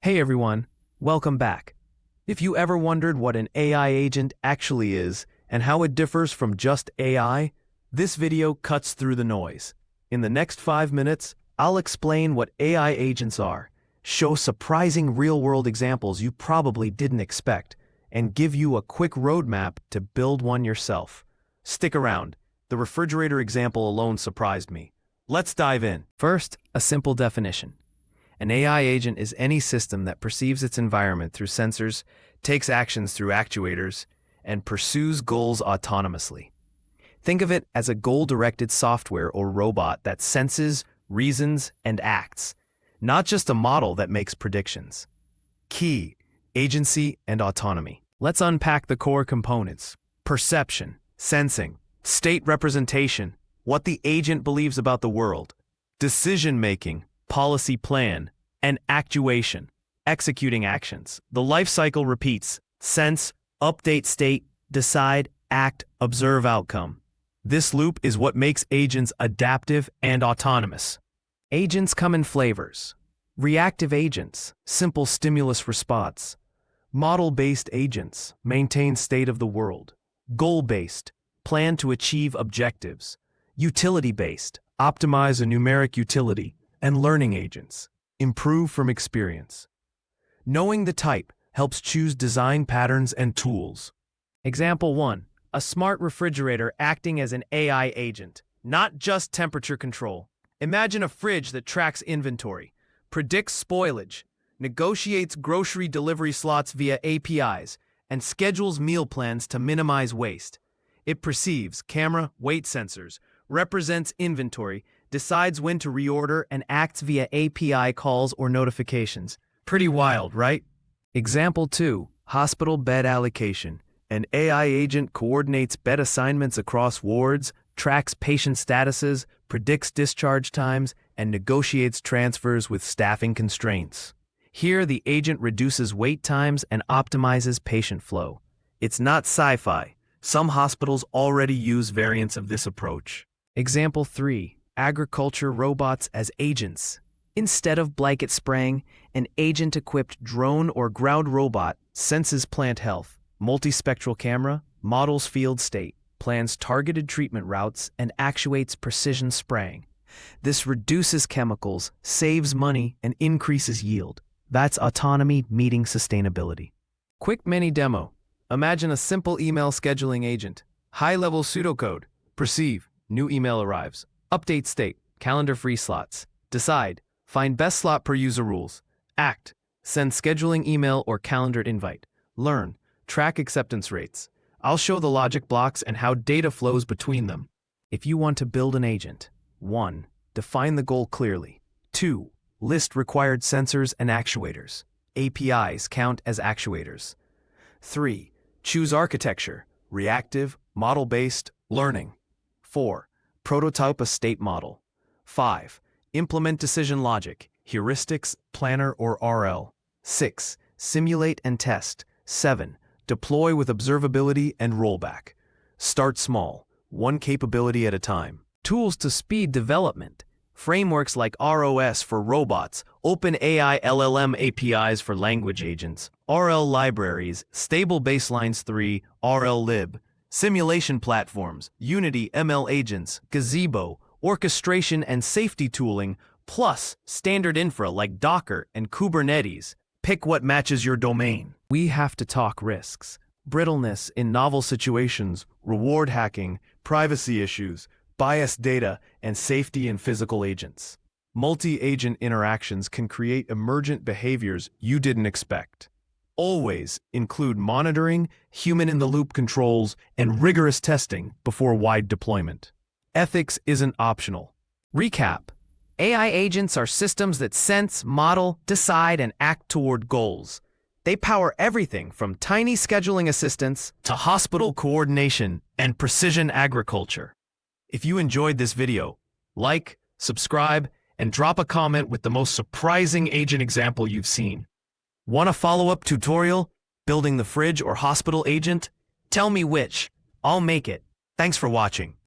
Hey everyone, welcome back. If you ever wondered what an AI agent actually is and how it differs from just AI, this video cuts through the noise. In the next 5 minutes, I'll explain what AI agents are, show surprising real-world examples you probably didn't expect, and give you a quick roadmap to build one yourself. Stick around. The refrigerator example alone surprised me. Let's dive in. First, a simple definition. An AI agent is any system that perceives its environment through sensors, takes actions through actuators, and pursues goals autonomously. Think of it as a goal-directed software or robot that senses, reasons, and acts, not just a model that makes predictions. Key: agency and autonomy. Let's unpack the core components: perception, sensing, state representation, what the agent believes about the world, decision-making, policy plan, and actuation, executing actions. The life cycle repeats: sense, update state, decide, act, observe outcome. This loop is what makes agents adaptive and autonomous. Agents come in flavors: reactive agents, simple stimulus response; model-based agents, maintain state of the world; goal-based, plan to achieve objectives; utility-based, optimize a numeric utility; and learning agents, improve from experience. Knowing the type helps choose design patterns and tools. Example 1. A smart refrigerator acting as an AI agent, not just temperature control. Imagine a fridge that tracks inventory, predicts spoilage, negotiates grocery delivery slots via APIs, and schedules meal plans to minimize waste. It perceives camera, weight sensors, represents inventory, decides when to reorder, and acts via API calls or notifications. Pretty wild, right? Example 2. Hospital bed allocation. An AI agent coordinates bed assignments across wards, tracks patient statuses, predicts discharge times, and negotiates transfers with staffing constraints. Here, the agent reduces wait times and optimizes patient flow. It's not sci-fi. Some hospitals already use variants of this approach. Example 3. Agriculture robots as agents. Instead of blanket spraying, an agent-equipped drone or ground robot senses plant health, multispectral camera, models field state, plans targeted treatment routes, and actuates precision spraying. This reduces chemicals, saves money, and increases yield. That's autonomy meeting sustainability. Quick mini demo. Imagine a simple email scheduling agent. High-level pseudocode. Perceive. New email arrives. Update state. Calendar free slots. Decide. Find best slot per user rules. Act. Send scheduling email or calendared invite. Learn. Track acceptance rates. I'll show the logic blocks and how data flows between them. If you want to build an agent: 1. Define the goal clearly. 2. List required sensors and actuators. APIs count as actuators. 3. Choose architecture: reactive, model-based, learning. 4. Prototype a state model. 5. Implement decision logic, heuristics, planner, or RL. 6. Simulate and test. 7. Deploy with observability and rollback. Start small, one capability at a time. Tools to speed development. Frameworks like ROS for robots, OpenAI LLM APIs for language agents, RL libraries, Stable Baselines 3, RL-lib. Simulation platforms, Unity ML agents, Gazebo, orchestration and safety tooling, plus standard infra like Docker and Kubernetes. Pick what matches your domain. We have to talk risks: brittleness in novel situations, reward hacking, privacy issues, biased data, and safety in physical agents. Multi-agent interactions can create emergent behaviors you didn't expect. Always include monitoring, human-in-the-loop controls, and rigorous testing before wide deployment. Ethics isn't optional. Recap: AI agents are systems that sense, model, decide, and act toward goals. They power everything from tiny scheduling assistants to hospital coordination and precision agriculture. If you enjoyed this video, like, subscribe, and drop a comment with the most surprising agent example you've seen. Want a follow-up tutorial? Building the fridge or hospital agent? Tell me which. I'll make it. Thanks for watching.